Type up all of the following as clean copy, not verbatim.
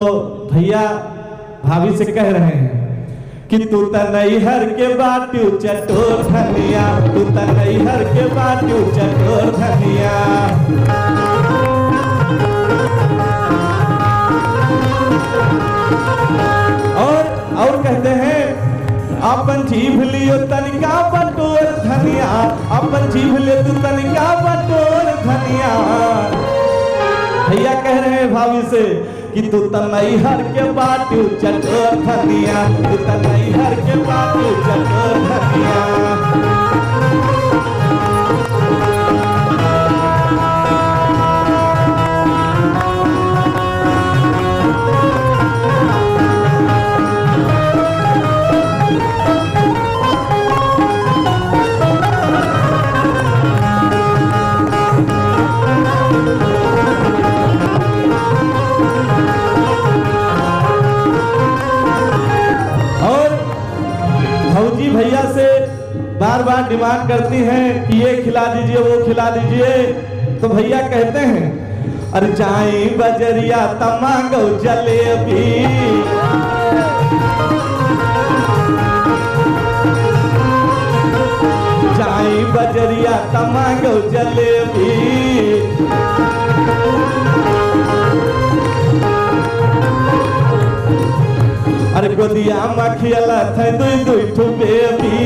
तो भैया भाभी से कह रहे हैं कि तू त नैहर के बाटू चटोर धनिया, तू त नैहर के बाटू चटोर धनिया। और कहते हैं अपन जीभ लियो तनिका बटोर धनिया, अपन जीभ लियो तू तनिका बटोर धनिया। भैया कह रहे हैं भाभी से कि तू त नैहर के बाटू चटोर धनिया, तू त नैहर के बाटू चटोर धनिया। भौजी भैया से बार बार डिमांड करती हैं कि ये खिला दीजिए वो खिला दीजिए, तो भैया कहते हैं अरे जाई बजरिया तमागो जलेबी, जाई बजरिया तमागो जलेबी। अरे गोदिया मखियला थे दुई दुई ठू बेबी,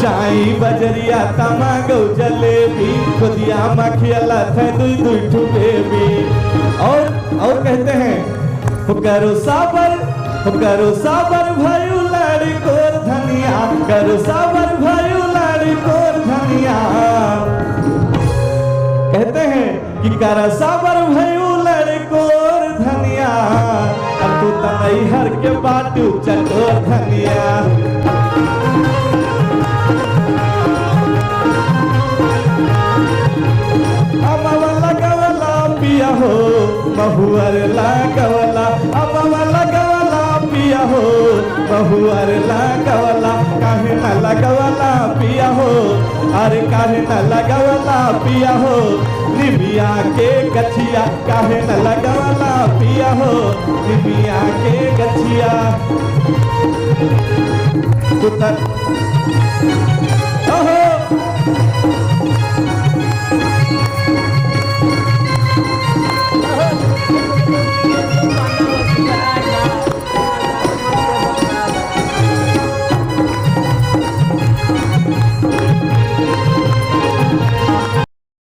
चाई बजरिया तमागो जलेबी, गोदिया मखियला थे दुई दुई ठू बेबी। और कहते हैं हो करो साबर भयू लड़कोर धनिया, करो साबर भयू लड़कोर धनिया। कहते हैं कि कर साबर भयू लड़कोर धनिया, अब तू त नैहर के बाटू चटोर धनिया। अमवा लगवला पिया हो बहुअर लगवला, अमवा लगवला पिया हो बहुअर लगवला, काहे न लगवला पिया हो, अरे काहे न लगवला पिया हो, निमिया के गछिया काहे न लगवला पिया हो, निमिया के गछिया। ओहो